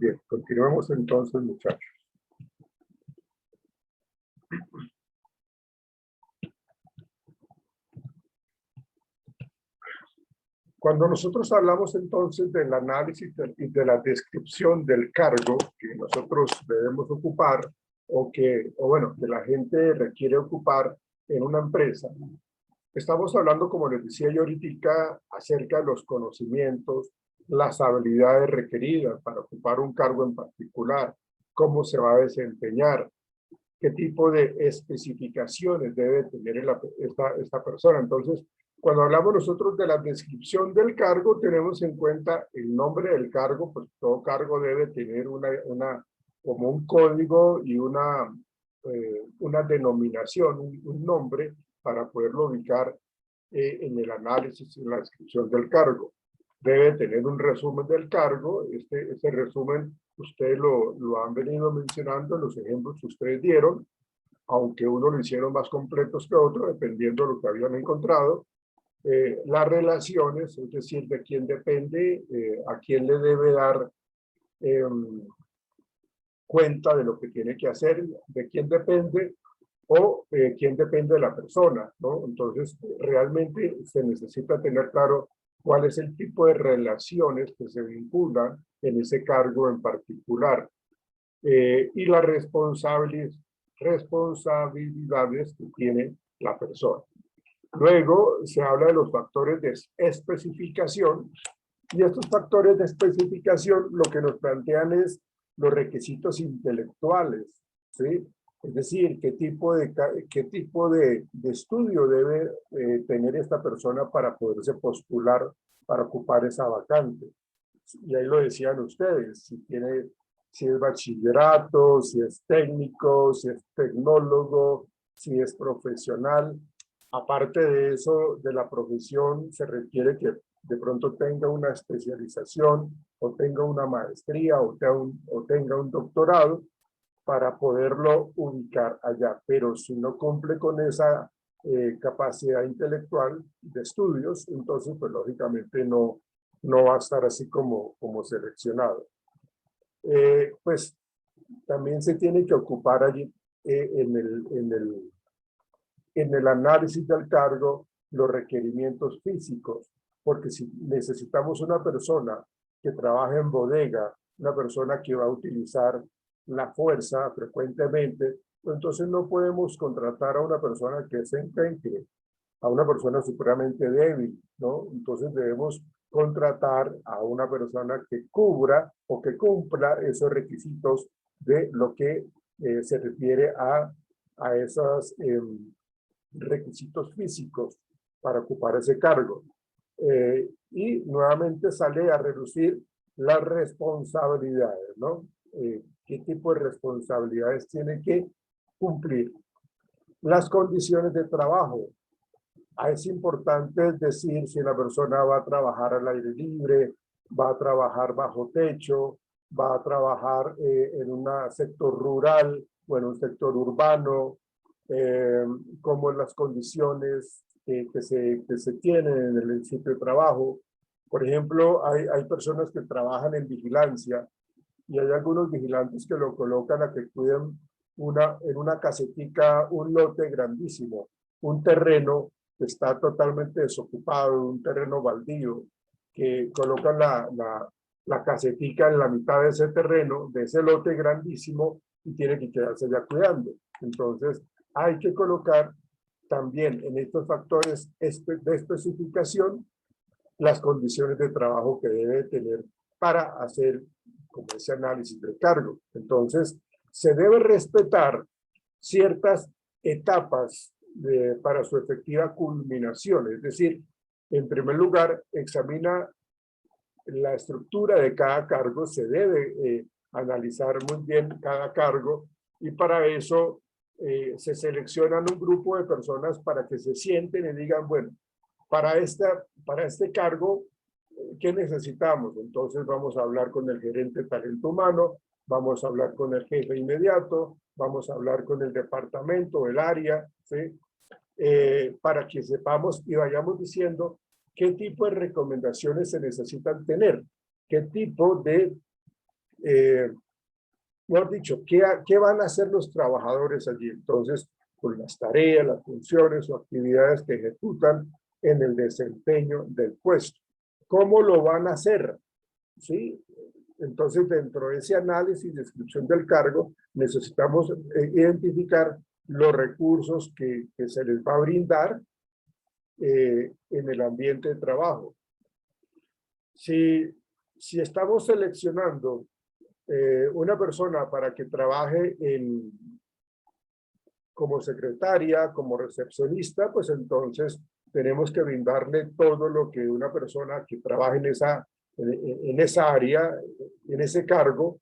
Bien, continuemos entonces, muchachos. Cuando nosotros hablamos entonces del análisis y de la descripción del cargo que nosotros debemos ocupar o bueno, que la gente requiere ocupar en una empresa, estamos hablando, como les decía yo ahorita, acerca de los conocimientos, las habilidades requeridas para ocupar un cargo en particular, cómo se va a desempeñar, qué tipo de especificaciones debe tener esta persona. Entonces, cuando hablamos nosotros de la descripción del cargo, tenemos en cuenta el nombre del cargo, pues todo cargo debe tener como un código y una denominación, un nombre para poderlo ubicar en el análisis y la descripción del cargo. Debe tener un resumen del cargo. Ese resumen ustedes lo han venido mencionando en los ejemplos que ustedes dieron, aunque uno lo hicieron más completos que otro, dependiendo de lo que habían encontrado. Las relaciones, es decir, de quién depende, a quién le debe dar cuenta de lo que tiene que hacer, de quién depende o quién depende de la persona, ¿no? Entonces, realmente se necesita tener claro cuál es el tipo de relaciones que se vinculan en ese cargo en particular y las responsabilidades que tiene la persona. Luego se habla de los factores de especificación y estos factores de especificación lo que nos plantean es los requisitos intelectuales, ¿sí? Es decir, qué tipo de estudio debe tener esta persona para poderse postular para ocupar esa vacante. Y ahí lo decían ustedes, si es bachillerato, si es técnico, si es tecnólogo, si es profesional. Aparte de eso, de la profesión, se requiere que de pronto tenga una especialización o tenga una maestría o tenga un doctorado para poderlo ubicar allá. Pero si no cumple con esa capacidad intelectual de estudios, entonces pues lógicamente no va a estar así como seleccionado. Pues también se tiene que ocupar allí en el análisis del cargo los requerimientos físicos, porque si necesitamos una persona que trabaje en bodega, una persona que va a utilizar la fuerza frecuentemente, pues entonces no podemos contratar a una persona que se encrenque, a una persona supremamente débil, ¿no? Entonces debemos contratar a una persona que cubra o que cumpla esos requisitos de lo que se refiere a esos requisitos físicos para ocupar ese cargo. Y nuevamente sale a reducir las responsabilidades, ¿no? ¿Qué tipo de responsabilidades tiene que cumplir? Las condiciones de trabajo. Es importante decir si la persona va a trabajar al aire libre, va a trabajar bajo techo, va a trabajar en un sector rural o en un sector urbano, como las condiciones que se tienen en el sitio de trabajo. Por ejemplo, hay personas que trabajan en vigilancia y hay algunos vigilantes que lo colocan a que cuiden en una casetica un lote grandísimo, un terreno que está totalmente desocupado, un terreno baldío, que colocan la casetica en la mitad de ese terreno, de ese lote grandísimo, y tiene que quedarse ya cuidando. Entonces, hay que colocar también en estos factores de especificación las condiciones de trabajo que debe tener para hacer como ese análisis del cargo. Entonces, se debe respetar ciertas etapas para su efectiva culminación. Es decir, en primer lugar, examina la estructura de cada cargo, se debe analizar muy bien cada cargo y para eso se seleccionan un grupo de personas para que se sienten y digan, bueno, para este cargo, ¿qué necesitamos? Entonces vamos a hablar con el gerente de talento humano, vamos a hablar con el jefe inmediato, vamos a hablar con el departamento, el área, ¿sí? Para que sepamos y vayamos diciendo qué tipo de recomendaciones se necesitan tener, qué tipo de Mejor dicho, ¿qué van a hacer los trabajadores allí? Entonces, con las tareas, las funciones o actividades que ejecutan en el desempeño del puesto. ¿Cómo lo van a hacer? ¿Sí? Entonces, dentro de ese análisis y descripción del cargo, necesitamos identificar los recursos que se les va a brindar en el ambiente de trabajo. Si estamos seleccionando una persona para que trabaje como secretaria, como recepcionista, pues entonces tenemos que brindarle todo lo que una persona que trabaje en esa área, en ese cargo,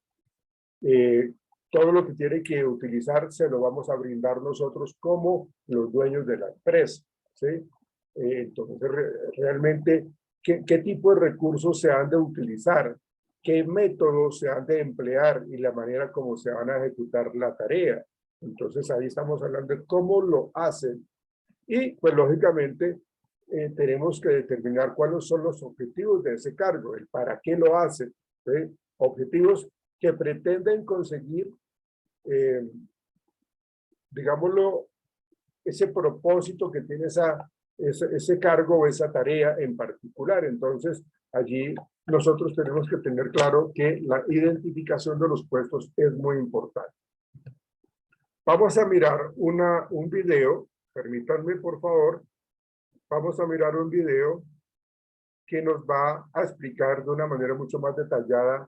todo lo que tiene que utilizar se lo vamos a brindar nosotros como los dueños de la empresa, ¿sí? Entonces, realmente, ¿qué tipo de recursos se han de utilizar? ¿Qué métodos se han de emplear? Y la manera como se van a ejecutar la tarea. Entonces, ahí estamos hablando de cómo lo hacen. Y, pues, lógicamente, tenemos que determinar cuáles son los objetivos de ese cargo, el para qué lo hacen, ¿sí? Objetivos que pretenden conseguir, digámoslo, ese propósito que tiene ese cargo o esa tarea en particular. Entonces, allí nosotros tenemos que tener claro que la identificación de los puestos es muy importante. Vamos a mirar un video, permítanme por favor, vamos a mirar un video que nos va a explicar de una manera mucho más detallada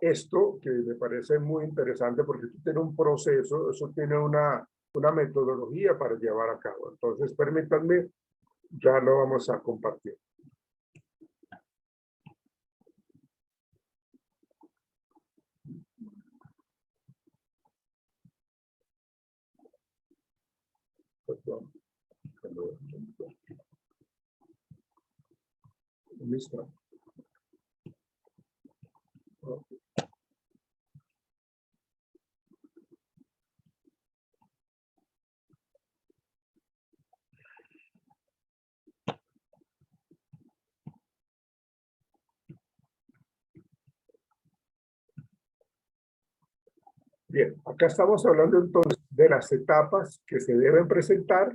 esto, que me parece muy interesante porque esto tiene un proceso, eso tiene una metodología para llevar a cabo. Entonces, permítanme, ya lo vamos a compartir. Perdón. Listo. Bien, acá estamos hablando entonces de las etapas que se deben presentar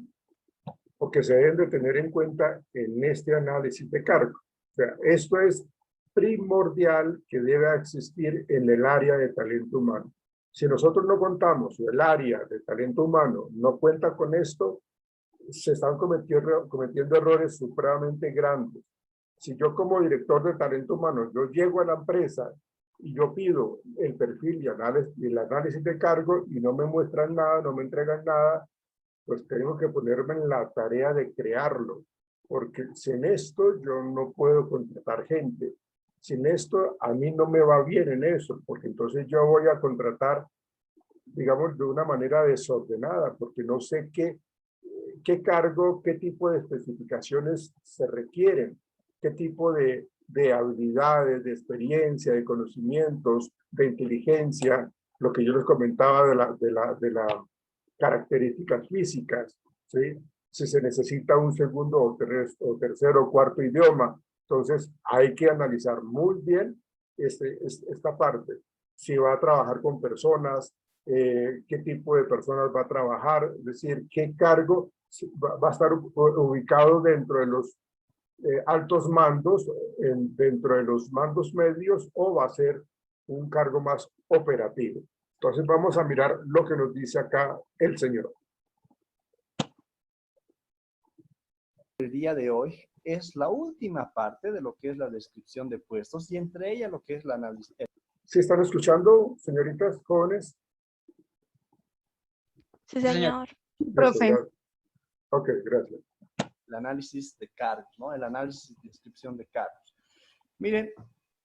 o que se deben de tener en cuenta en este análisis de cargo. O sea, esto es primordial que debe existir en el área de talento humano. Si nosotros no contamos, o el área de talento humano no cuenta con esto, se están cometiendo errores supremamente grandes. Si yo como director de talento humano, yo llego a la empresa y yo pido el perfil y el análisis de cargo y no me muestran nada, no me entregan nada, pues tengo que ponerme en la tarea de crearlo, porque sin esto yo no puedo contratar gente. Sin esto a mí no me va bien en eso, porque entonces yo voy a contratar, digamos, de una manera desordenada, porque no sé qué cargo, qué tipo de especificaciones se requieren, qué tipo de habilidades, de experiencia, de conocimientos, de inteligencia, lo que yo les comentaba de las características físicas, ¿sí? Si se necesita un segundo o tercero o cuarto idioma, entonces hay que analizar muy bien esta parte. Si va a trabajar con personas, qué tipo de personas va a trabajar, es decir, qué cargo va a estar ubicado dentro de los altos mandos, dentro de los mandos medios, o va a ser un cargo más operativo. Entonces vamos a mirar lo que nos dice acá el señor. El día de hoy es la última parte de lo que es la descripción de puestos y entre ellas lo que es la análisis. ¿Sí están escuchando, señoritas jóvenes? Sí, señor. Profe. Ok, gracias. El análisis de cargos, ¿no? El análisis de descripción de cargos. Miren,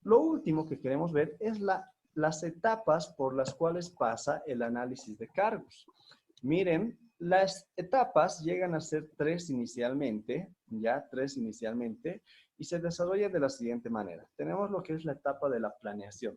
lo último que queremos ver es las etapas por las cuales pasa el análisis de cargos. Miren, las etapas llegan a ser tres inicialmente, y se desarrolla de la siguiente manera. Tenemos lo que es la etapa de la planeación.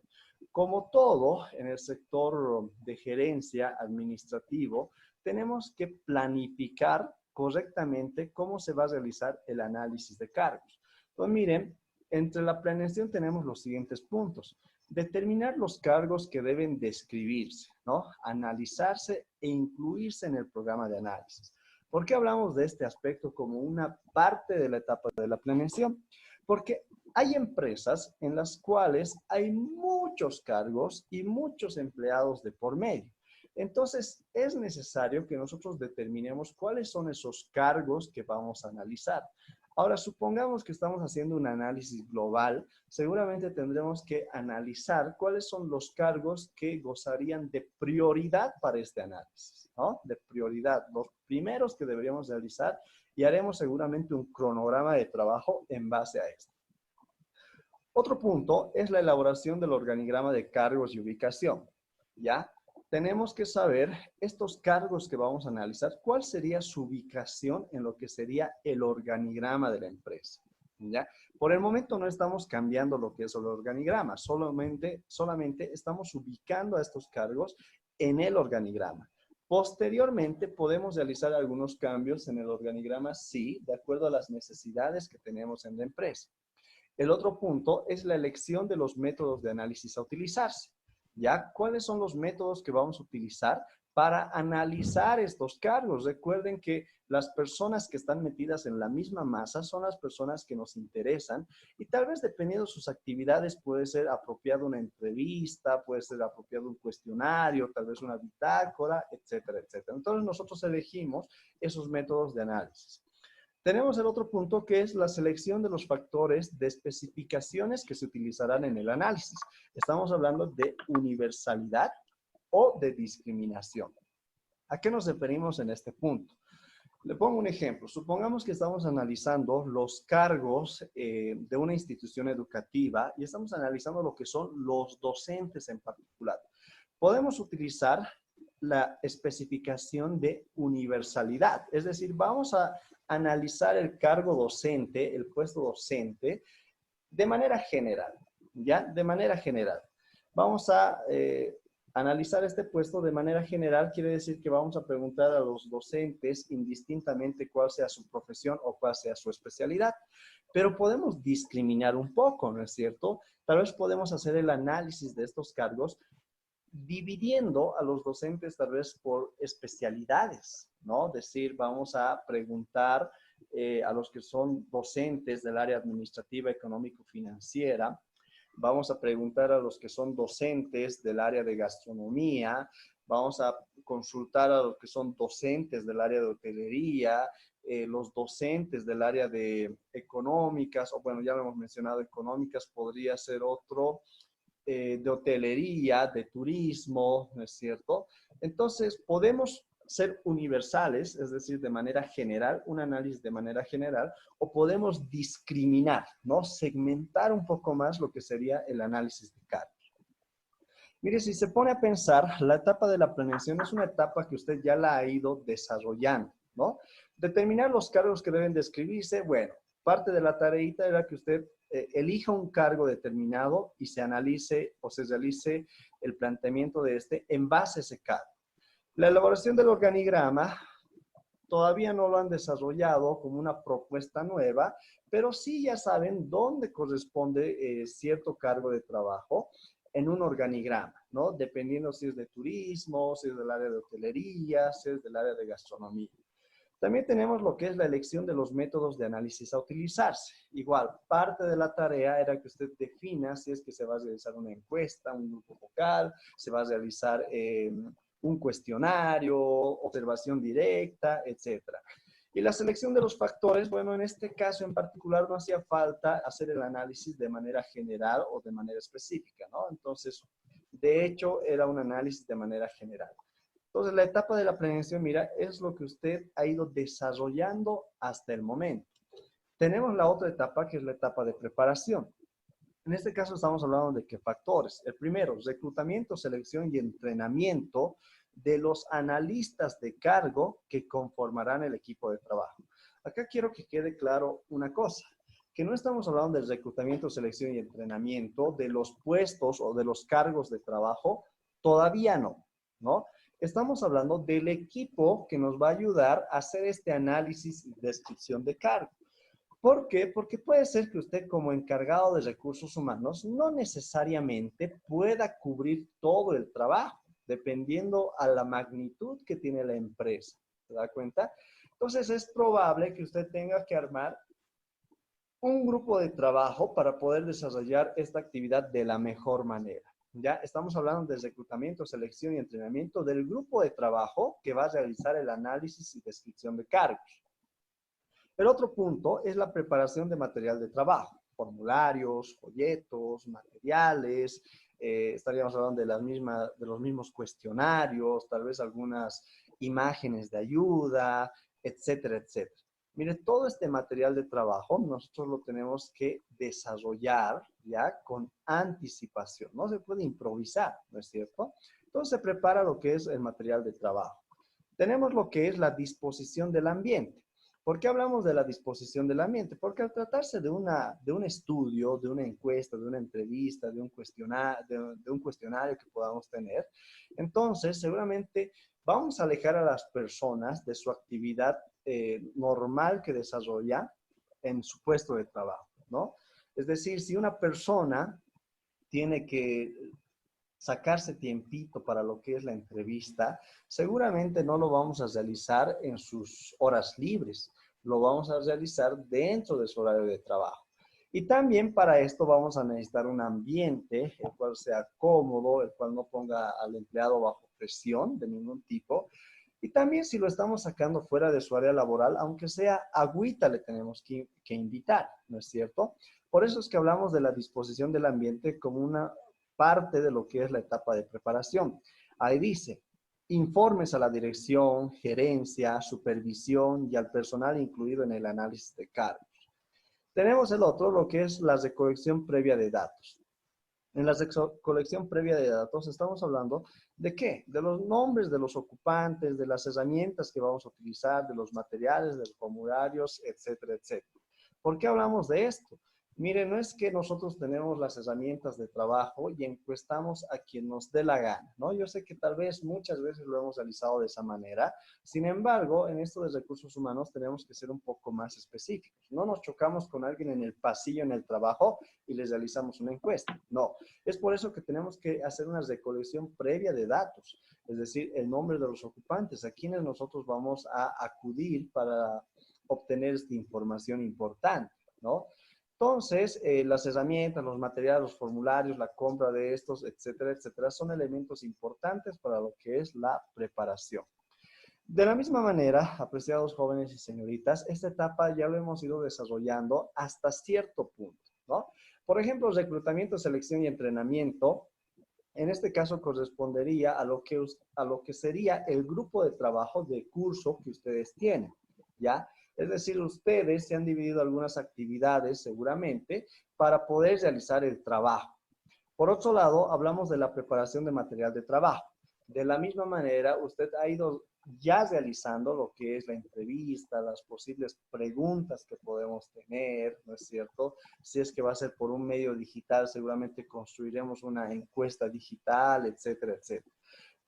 Como todo en el sector de gerencia administrativo, tenemos que planificar correctamente cómo se va a realizar el análisis de cargos. Pues miren, Entre la planeación tenemos los siguientes puntos. Determinar los cargos que deben describirse, ¿no? Analizarse e incluirse en el programa de análisis. ¿Por qué hablamos de este aspecto como una parte de la etapa de la planeación? Porque hay empresas en las cuales hay muchos cargos y muchos empleados de por medio. Entonces, es necesario que nosotros determinemos cuáles son esos cargos que vamos a analizar. Ahora, supongamos que estamos haciendo un análisis global, seguramente tendremos que analizar cuáles son los cargos que gozarían de prioridad para este análisis, ¿no? De prioridad, los primeros que deberíamos realizar, y haremos seguramente un cronograma de trabajo en base a esto. Otro punto es la elaboración del organigrama de cargos y ubicación, ¿ya? Tenemos que saber estos cargos que vamos a analizar, cuál sería su ubicación en lo que sería el organigrama de la empresa, ¿ya? Por el momento no estamos cambiando lo que es el organigrama, solamente estamos ubicando a estos cargos en el organigrama. Posteriormente podemos realizar algunos cambios en el organigrama, sí, de acuerdo a las necesidades que tenemos en la empresa. El otro punto es la elección de los métodos de análisis a utilizarse. ¿Ya? ¿Cuáles son los métodos que vamos a utilizar para analizar estos cargos? Recuerden que las personas que están metidas en la misma masa son las personas que nos interesan y tal vez dependiendo de sus actividades puede ser apropiado una entrevista, puede ser apropiado un cuestionario, tal vez una bitácora, etcétera, etcétera. Entonces nosotros elegimos esos métodos de análisis. Tenemos el otro punto que es la selección de los factores de especificaciones que se utilizarán en el análisis. Estamos hablando de universalidad o de discriminación. ¿A qué nos referimos en este punto? Le pongo un ejemplo. Supongamos que estamos analizando los cargos de una institución educativa y estamos analizando lo que son los docentes en particular. Podemos utilizar la especificación de universalidad, es decir, vamos a analizar el cargo docente, el puesto docente, de manera general, ¿ya? De manera general. Vamos a analizar este puesto de manera general, quiere decir que vamos a preguntar a los docentes indistintamente cuál sea su profesión o cuál sea su especialidad. Pero podemos discriminar un poco, ¿no es cierto? Tal vez podemos hacer el análisis de estos cargos dividiendo a los docentes tal vez por especialidades, ¿no? Es decir, vamos a preguntar a los que son docentes del área administrativa, económico-financiera, vamos a preguntar a los que son docentes del área de gastronomía, vamos a consultar a los que son docentes del área de hotelería, los docentes del área de económicas, o bueno, ya lo hemos mencionado, económicas podría ser otro, de hotelería, de turismo, ¿no es cierto? Entonces, podemos ser universales, es decir, de manera general, un análisis de manera general, o podemos discriminar, ¿no? Segmentar un poco más lo que sería el análisis de cargos. Mire, si se pone a pensar, la etapa de la planeación es una etapa que usted ya la ha ido desarrollando, ¿no? Determinar los cargos que deben describirse, bueno, parte de la tareita era que usted elija un cargo determinado y se analice o se realice el planteamiento de este en base a ese cargo. La elaboración del organigrama todavía no lo han desarrollado como una propuesta nueva, pero sí ya saben dónde corresponde cierto cargo de trabajo en un organigrama, ¿no? Dependiendo si es de turismo, si es del área de hotelería, si es del área de gastronomía. También tenemos lo que es la elección de los métodos de análisis a utilizarse. Igual, parte de la tarea era que usted defina si es que se va a realizar una encuesta, un grupo focal, se va a realizar un cuestionario, observación directa, etc. Y la selección de los factores, bueno, en este caso en particular no hacía falta hacer el análisis de manera general o de manera específica, ¿no? Entonces, de hecho, era un análisis de manera general. Entonces, la etapa de la planeación, mira, es lo que usted ha ido desarrollando hasta el momento. Tenemos la otra etapa, que es la etapa de preparación. En este caso estamos hablando de qué factores. El primero, reclutamiento, selección y entrenamiento de los analistas de cargo que conformarán el equipo de trabajo. Acá quiero que quede claro una cosa, que no estamos hablando del reclutamiento, selección y entrenamiento de los puestos o de los cargos de trabajo, todavía no, ¿no? Estamos hablando del equipo que nos va a ayudar a hacer este análisis y descripción de cargo. ¿Por qué? Porque puede ser que usted como encargado de recursos humanos no necesariamente pueda cubrir todo el trabajo, dependiendo a la magnitud que tiene la empresa. ¿Se da cuenta? Entonces es probable que usted tenga que armar un grupo de trabajo para poder desarrollar esta actividad de la mejor manera. Ya estamos hablando de reclutamiento, selección y entrenamiento del grupo de trabajo que va a realizar el análisis y descripción de cargos. El otro punto es la preparación de material de trabajo, formularios, folletos, materiales, estaríamos hablando de, de los mismos cuestionarios, tal vez algunas imágenes de ayuda, etcétera, etcétera. Mire, todo este material de trabajo nosotros lo tenemos que desarrollar ya con anticipación. No se puede improvisar, ¿no es cierto? Entonces se prepara lo que es el material de trabajo. Tenemos lo que es la disposición del ambiente. ¿Por qué hablamos de la disposición del ambiente? Porque al tratarse de un estudio, de una encuesta, de una entrevista, de un cuestionario que podamos tener, entonces seguramente vamos a alejar a las personas de su actividad normal que desarrolla en su puesto de trabajo, ¿no? Es decir, si una persona tiene que sacarse tiempito para lo que es la entrevista, seguramente no lo vamos a realizar en sus horas libres, lo vamos a realizar dentro de su horario de trabajo. Y también para esto vamos a necesitar un ambiente el cual sea cómodo, el cual no ponga al empleado bajo presión de ningún tipo. Y también si lo estamos sacando fuera de su área laboral, aunque sea agüita le tenemos que invitar, ¿no es cierto? Por eso es que hablamos de la disposición del ambiente como una parte de lo que es la etapa de preparación. Ahí dice, informes a la dirección, gerencia, supervisión y al personal incluido en el análisis de cargos. Tenemos el otro, lo que es la recolección previa de datos. En la recolección previa de datos estamos hablando de qué? De los nombres de los ocupantes, de las herramientas que vamos a utilizar, de los materiales, de los formularios, etcétera, etcétera. ¿Por qué hablamos de esto? Miren, no es que nosotros tenemos las herramientas de trabajo y encuestamos a quien nos dé la gana, ¿no? Yo sé que tal vez muchas veces lo hemos realizado de esa manera. Sin embargo, en esto de recursos humanos tenemos que ser un poco más específicos. No nos chocamos con alguien en el pasillo, en el trabajo, y les realizamos una encuesta. No, es por eso que tenemos que hacer una recolección previa de datos, es decir, el nombre de los ocupantes, a quienes nosotros vamos a acudir para obtener esta información importante, ¿no? Entonces, las herramientas, los materiales, los formularios, la compra de estos, etcétera, etcétera, son elementos importantes para lo que es la preparación. De la misma manera, apreciados jóvenes y señoritas, esta etapa ya lo hemos ido desarrollando hasta cierto punto, ¿no? Por ejemplo, reclutamiento, selección y entrenamiento, en este caso correspondería a lo que sería el grupo de trabajo de curso que ustedes tienen, ¿ya? Es decir, ustedes se han dividido algunas actividades seguramente para poder realizar el trabajo. Por otro lado, hablamos de la preparación de material de trabajo. De la misma manera, usted ha ido ya realizando lo que es la entrevista, las posibles preguntas que podemos tener, ¿no es cierto? Si es que va a ser por un medio digital, seguramente construiremos una encuesta digital, etcétera, etcétera.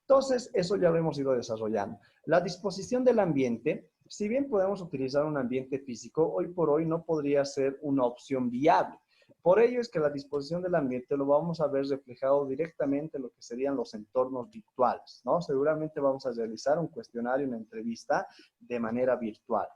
Entonces, eso ya lo hemos ido desarrollando. La disposición del ambiente, si bien podemos utilizar un ambiente físico, hoy por hoy no podría ser una opción viable. Por ello es que la disposición del ambiente lo vamos a ver reflejado directamente en lo que serían los entornos virtuales, ¿no? Seguramente vamos a realizar un cuestionario, una entrevista de manera virtual.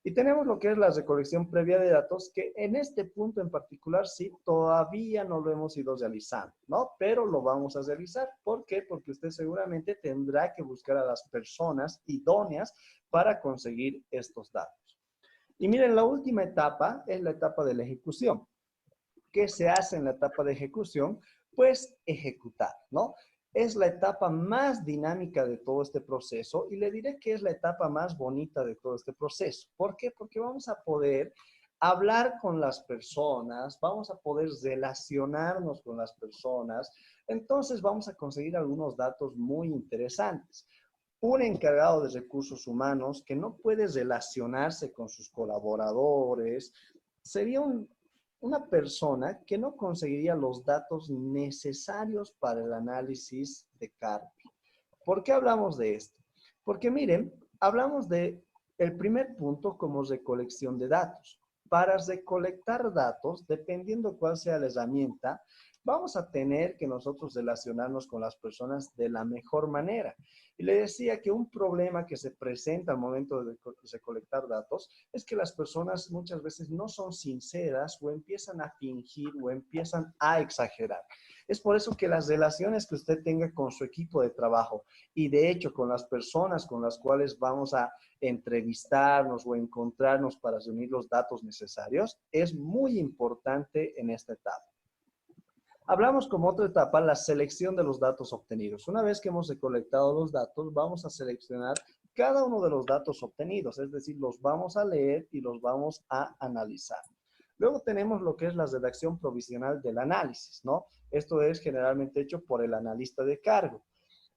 Y tenemos lo que es la recolección previa de datos, que en este punto en particular sí, todavía no lo hemos ido realizando, ¿no? Pero lo vamos a realizar. ¿Por qué? Porque usted seguramente tendrá que buscar a las personas idóneas para conseguir estos datos. Y miren, la última etapa es la etapa de la ejecución. ¿Qué se hace en la etapa de ejecución? Pues ejecutar, ¿no? Es la etapa más dinámica de todo este proceso y le diré que es la etapa más bonita de todo este proceso. ¿Por qué? Porque vamos a poder hablar con las personas, vamos a poder relacionarnos con las personas, entonces vamos a conseguir algunos datos muy interesantes. Un encargado de recursos humanos que no puede relacionarse con sus colaboradores sería una persona que no conseguiría los datos necesarios para el análisis de cargos. ¿Por qué hablamos de esto? Porque miren, hablamos de el primer punto como recolección de datos. para recolectar datos, dependiendo cuál sea la herramienta, vamos a tener que nosotros relacionarnos con las personas de la mejor manera. Y le decía que un problema que se presenta al momento de recolectar datos es que las personas muchas veces no son sinceras o empiezan a fingir o empiezan a exagerar. Es por eso que las relaciones que usted tenga con su equipo de trabajo y de hecho con las personas con las cuales vamos a entrevistarnos o encontrarnos para reunir los datos necesarios es muy importante en esta etapa. Hablamos como otra etapa la selección de los datos obtenidos. Una vez que hemos recolectado los datos, vamos a seleccionar cada uno de los datos obtenidos, es decir, los vamos a leer y los vamos a analizar. Luego tenemos lo que es la redacción provisional del análisis, ¿no? Esto es generalmente hecho por el analista de cargo.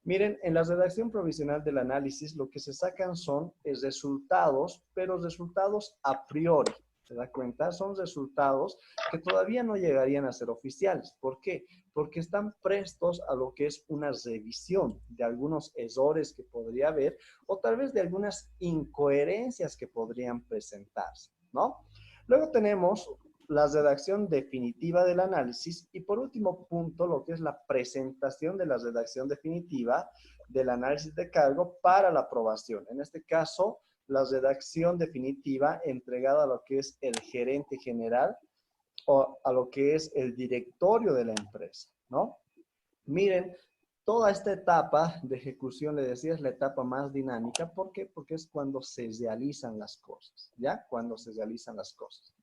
Miren, en la redacción provisional del análisis lo que se sacan son resultados, pero resultados a priori. ¿Se da cuenta? Son resultados que todavía no llegarían a ser oficiales. ¿Por qué? Porque están prestos a lo que es una revisión de algunos errores que podría haber o tal vez de algunas incoherencias que podrían presentarse, ¿no? Luego tenemos la redacción definitiva del análisis y por último punto lo que es la presentación de la redacción definitiva del análisis de cargo para la aprobación. En este caso, la redacción definitiva entregada a lo que es el gerente general o a lo que es el directorio de la empresa, ¿no? Miren, toda esta etapa de ejecución, le decía, es la etapa más dinámica. ¿Por qué? Porque es cuando se realizan las cosas, ¿ya? Cuando se realizan las cosas.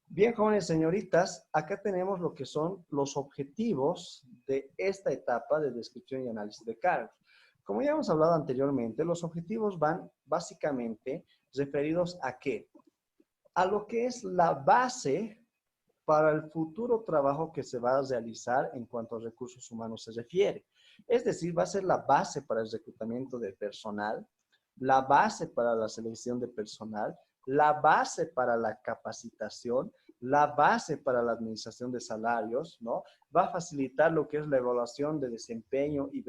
Bien, jóvenes señoritas, acá tenemos lo que son los objetivos de esta etapa de descripción y análisis de cargos. Como ya hemos hablado anteriormente, los objetivos van básicamente referidos ¿a qué? A lo que es la base para el futuro trabajo que se va a realizar en cuanto a recursos humanos se refiere. Es decir, va a ser la base para el reclutamiento de personal, la base para la selección de personal, la base para la capacitación, la base para la administración de salarios, ¿no? Va a facilitar lo que es la evaluación de desempeño y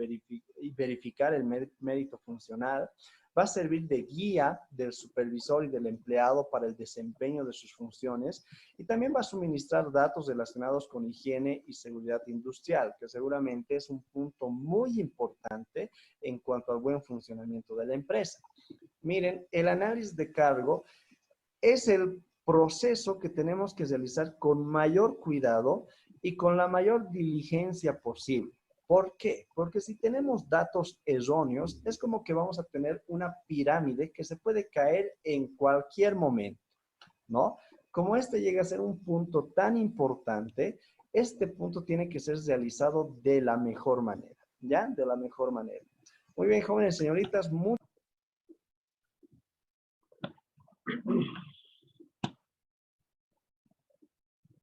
verificar el mérito funcional. Va a servir de guía del supervisor y del empleado para el desempeño de sus funciones y también va a suministrar datos relacionados con higiene y seguridad industrial, que seguramente es un punto muy importante en cuanto al buen funcionamiento de la empresa. Miren, el análisis de cargo es el proceso que tenemos que realizar con mayor cuidado y con la mayor diligencia posible. ¿Por qué? Porque si tenemos datos erróneos, es como que vamos a tener una pirámide que se puede caer en cualquier momento, ¿no? Como este llega a ser un punto tan importante, este punto tiene que ser realizado de la mejor manera, ¿ya? De la mejor manera. Muy bien, jóvenes señoritas,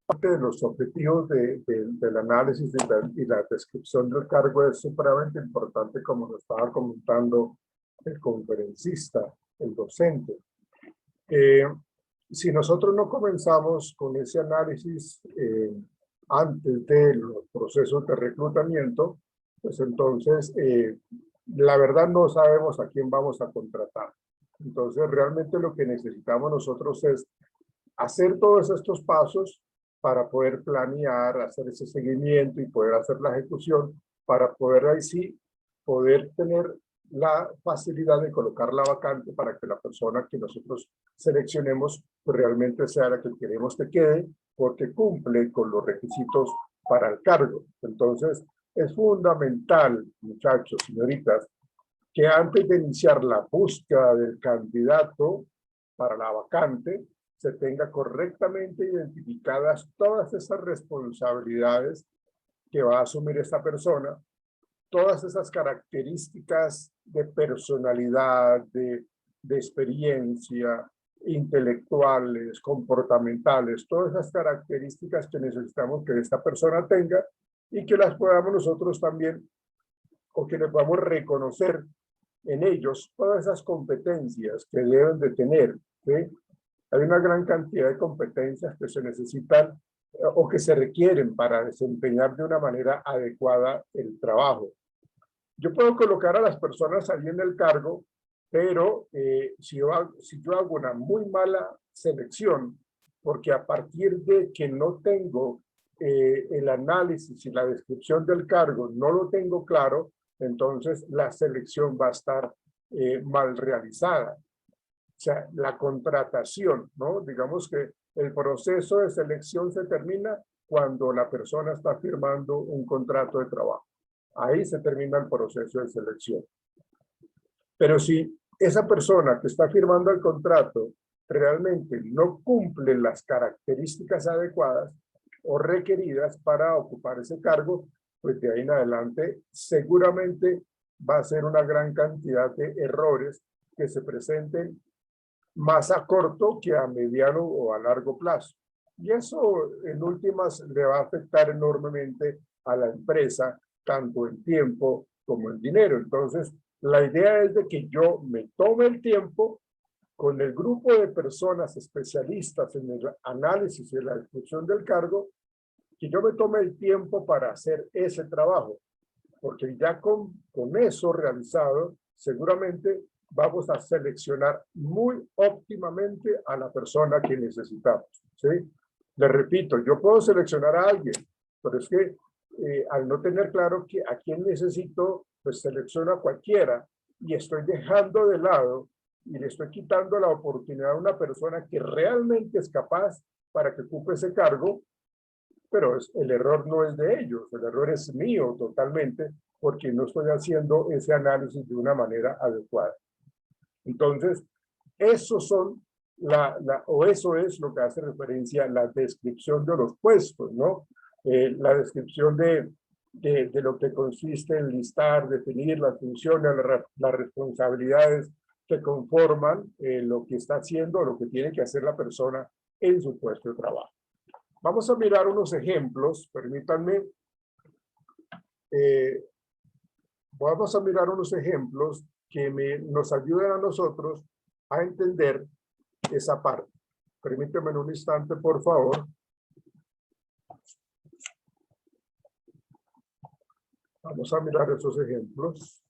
Parte de los objetivos del análisis y la descripción del cargo es supremamente importante, como nos estaba comentando el conferencista, el docente. Si nosotros no comenzamos con ese análisis antes de los procesos de reclutamiento, pues entonces la verdad no sabemos a quién vamos a contratar. Entonces realmente lo que necesitamos nosotros es hacer todos estos pasos para poder planear, hacer ese seguimiento y poder hacer la ejecución, para poder ahí sí poder tener la facilidad de colocar la vacante para que la persona que nosotros seleccionemos pues realmente sea la que queremos que quede, porque cumple con los requisitos para el cargo. Entonces, es fundamental, muchachos, señoritas, que antes de iniciar la búsqueda del candidato para la vacante, se tenga correctamente identificadas todas esas responsabilidades que va a asumir esta persona, todas esas características de personalidad, de experiencia, intelectuales, comportamentales, todas esas características que necesitamos que esta persona tenga y que las podamos nosotros también, o que le podamos reconocer en ellos todas esas competencias que deben de tener, ¿sí? Hay una gran cantidad de competencias que se necesitan o que se requieren para desempeñar de una manera adecuada el trabajo. Yo puedo colocar a las personas ahí en el cargo, pero si yo hago una muy mala selección, porque a partir de que no tengo el análisis y la descripción del cargo, no lo tengo claro, entonces la selección va a estar mal realizada. O sea, la contratación, ¿no? Digamos que el proceso de selección se termina cuando la persona está firmando un contrato de trabajo. Ahí se termina el proceso de selección. Pero si esa persona que está firmando el contrato realmente no cumple las características adecuadas o requeridas para ocupar ese cargo, pues de ahí en adelante seguramente va a ser una gran cantidad de errores que se presenten más a corto que a mediano o a largo plazo. Y eso en últimas le va a afectar enormemente a la empresa, tanto en tiempo como en dinero. Entonces, la idea es de que yo me tome el tiempo con el grupo de personas especialistas en el análisis y la descripción del cargo, que yo me tome el tiempo para hacer ese trabajo, porque ya con eso realizado, seguramente vamos a seleccionar muy óptimamente a la persona que necesitamos, ¿sí? Le repito, yo puedo seleccionar a alguien, pero es que al no tener claro a quién necesito, pues selecciono a cualquiera y estoy dejando de lado y le estoy quitando la oportunidad a una persona que realmente es capaz para que ocupe ese cargo, pero el error no es de ellos, el error es mío totalmente, porque no estoy haciendo ese análisis de una manera adecuada. Entonces, eso son eso es lo que hace referencia a la descripción de los puestos, ¿no? La descripción de lo que consiste en listar, definir las funciones, las responsabilidades que conforman lo que está haciendo, lo que tiene que hacer la persona en su puesto de trabajo. Vamos a mirar unos ejemplos, permítanme. Vamos a mirar unos ejemplos que nos ayuden a nosotros a entender esa parte. Permíteme un instante, por favor. Vamos a mirar esos ejemplos.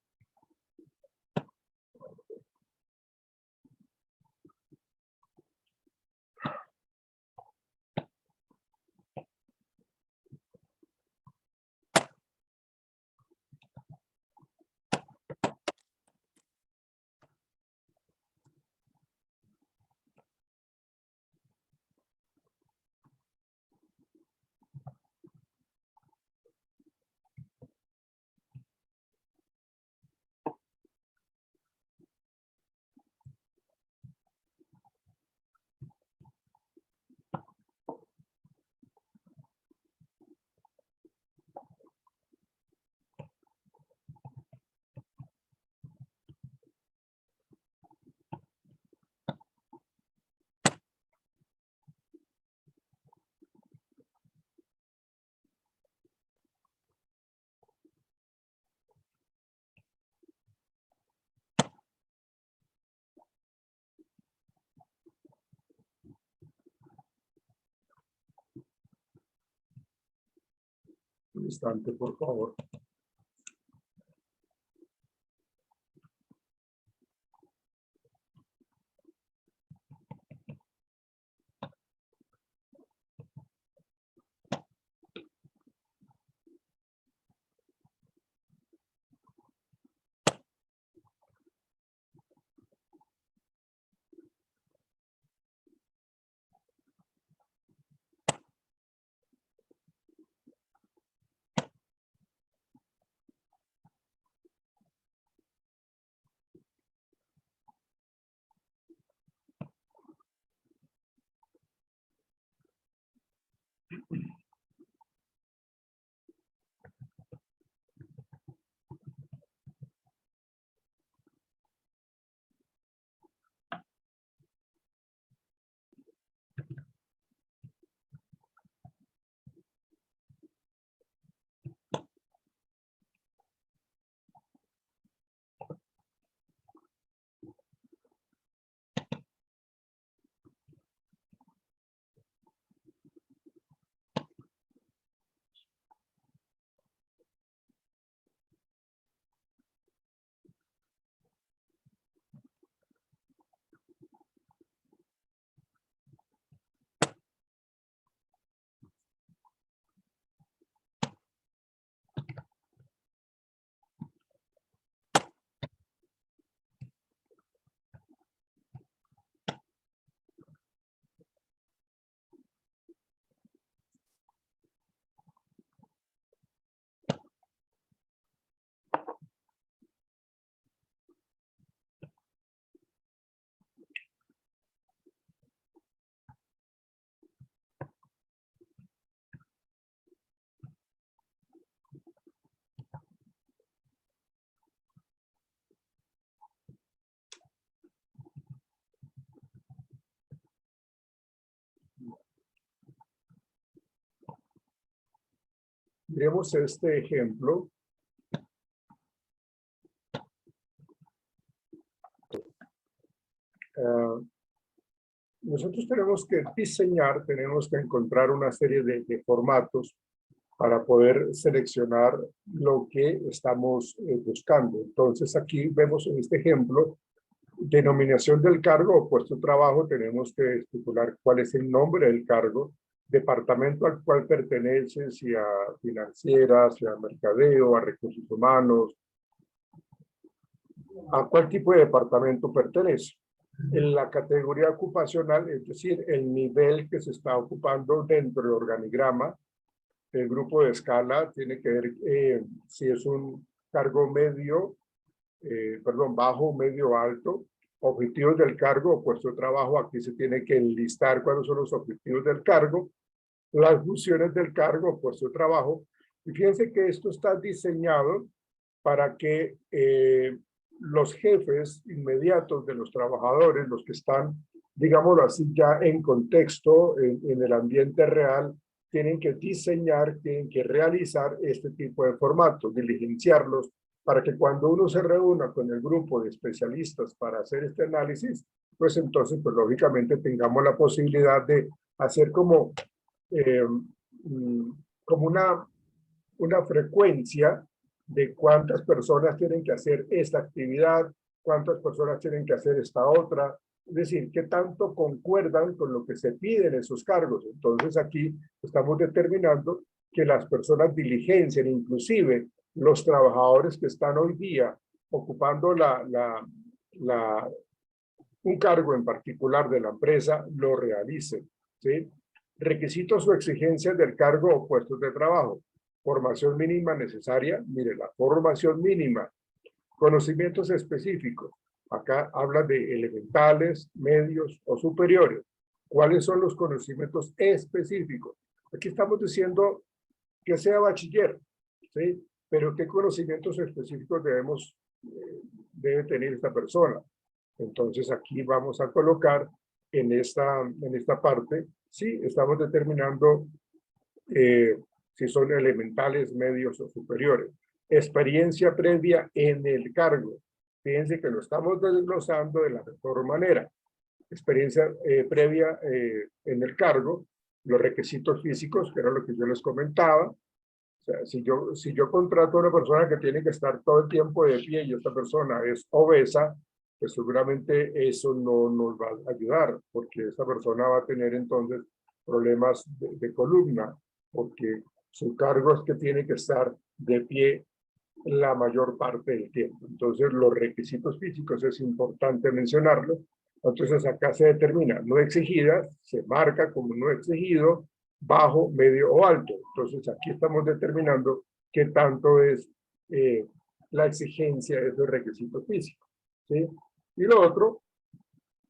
Un instante, por favor. Miremos este ejemplo. Nosotros tenemos que diseñar, tenemos que encontrar una serie de formatos para poder seleccionar lo que estamos buscando. Entonces aquí vemos en este ejemplo, denominación del cargo o puesto de trabajo, tenemos que estipular cuál es el nombre del cargo, departamento al cual pertenece, si a financiera, si a mercadeo, a recursos humanos, a cuál tipo de departamento pertenece. En la categoría ocupacional, es decir, el nivel que se está ocupando dentro del organigrama. El grupo de escala tiene que ver si es un cargo medio, bajo, medio, alto. Objetivos del cargo o puesto de trabajo, aquí se tiene que enlistar cuáles son los objetivos del cargo, las funciones del cargo o puesto de trabajo. Y fíjense que esto está diseñado para que los jefes inmediatos de los trabajadores, los que están, digámoslo así, ya en contexto, en el ambiente real, tienen que diseñar, tienen que realizar este tipo de formatos, diligenciarlos, para que cuando uno se reúna con el grupo de especialistas para hacer este análisis, pues entonces, pues lógicamente tengamos la posibilidad de hacer como una frecuencia de cuántas personas tienen que hacer esta actividad, cuántas personas tienen que hacer esta otra, es decir, qué tanto concuerdan con lo que se pide en esos cargos. Entonces aquí estamos determinando que las personas diligencien, inclusive los trabajadores que están hoy día ocupando un cargo en particular de la empresa, lo realicen, ¿sí? Requisitos o exigencias del cargo o puestos de trabajo. Formación mínima necesaria. Mire, la formación mínima. Conocimientos específicos. Acá habla de elementales, medios o superiores. ¿Cuáles son los conocimientos específicos? Aquí estamos diciendo que sea bachiller, ¿sí? Pero ¿qué conocimientos específicos debe tener esta persona? Entonces aquí vamos a colocar en esta parte, sí, estamos determinando si son elementales, medios o superiores. Experiencia previa en el cargo. Fíjense que lo estamos desglosando de la mejor manera. Experiencia previa en el cargo, los requisitos físicos, que era lo que yo les comentaba. O sea, si yo contrato a una persona que tiene que estar todo el tiempo de pie y esta persona es obesa, pues seguramente eso no nos va a ayudar, porque esta persona va a tener entonces problemas de columna, porque su cargo es que tiene que estar de pie la mayor parte del tiempo. Entonces, los requisitos físicos es importante mencionarlo. Entonces, acá se determina no exigida, se marca como no exigido, bajo, medio o alto. Entonces, aquí estamos determinando qué tanto es la exigencia de esos requisitos físicos, ¿sí? Y lo otro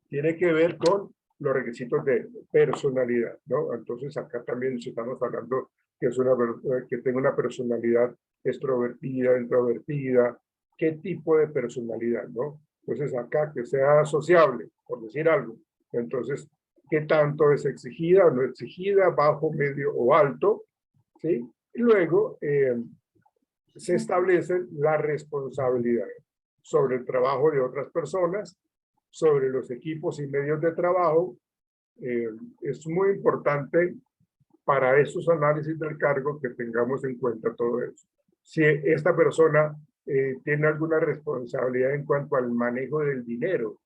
tiene que ver con los requisitos de personalidad, ¿no? Entonces, acá también estamos hablando que tenga una personalidad extrovertida, introvertida, qué tipo de personalidad, ¿no? Entonces, acá que sea sociable, por decir algo. Entonces, ¿qué tanto es exigida o no exigida, bajo, medio o alto? ¿Sí? Y luego se establecen las responsabilidades sobre el trabajo de otras personas, sobre los equipos y medios de trabajo. Es muy importante para esos análisis del cargo que tengamos en cuenta todo eso. Si esta persona tiene alguna responsabilidad en cuanto al manejo del dinero,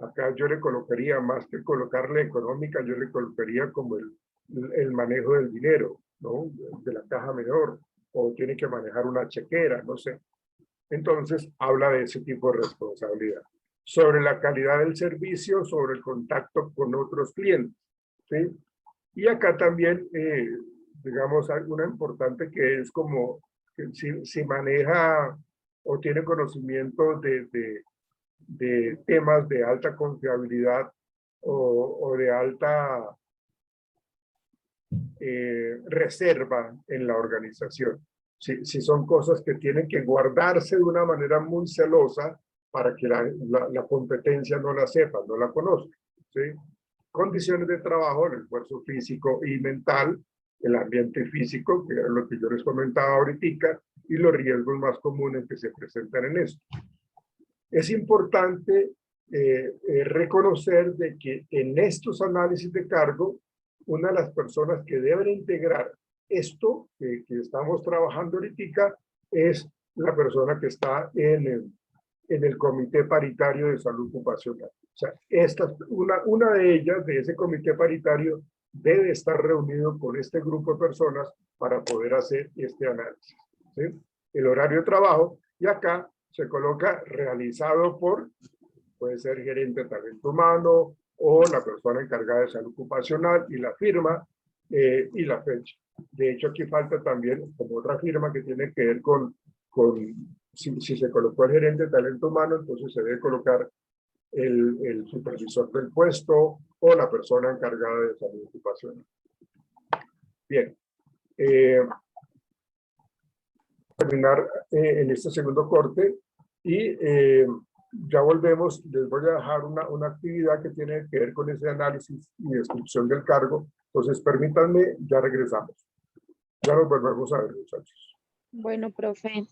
acá yo le colocaría, más que colocarle económica, yo le colocaría como el manejo del dinero, ¿no? De la caja menor, o tiene que manejar una chequera, no sé. Entonces, habla de ese tipo de responsabilidad. Sobre la calidad del servicio, sobre el contacto con otros clientes, ¿sí? Y acá también, digamos, una importante que es como si maneja o tiene conocimiento de temas de alta confiabilidad o de alta reserva en la organización. Si son cosas que tienen que guardarse de una manera muy celosa para que la competencia no la sepa, no la conozca, ¿sí? Condiciones de trabajo, el esfuerzo físico y mental, el ambiente físico, que era lo que yo les comentaba ahorita, y los riesgos más comunes que se presentan en esto. Es importante reconocer de que en estos análisis de cargo, una de las personas que deben integrar esto que estamos trabajando ahorita es la persona que está en el Comité Paritario de Salud Ocupacional. O sea, una de ellas, de ese comité paritario, debe estar reunido con este grupo de personas para poder hacer este análisis, ¿sí? El horario de trabajo, y acá se coloca realizado por, puede ser gerente de talento humano o la persona encargada de salud ocupacional, y la firma y la fecha. De hecho, aquí falta también como otra firma que tiene que ver con si se colocó el gerente de talento humano, entonces se debe colocar el supervisor del puesto o la persona encargada de salud ocupacional. Bien. Terminar en este segundo corte y ya volvemos. Les voy a dejar una actividad que tiene que ver con ese análisis y descripción del cargo. Entonces, permítanme, ya regresamos. Ya nos volvemos a ver, muchachos. Bueno, profe.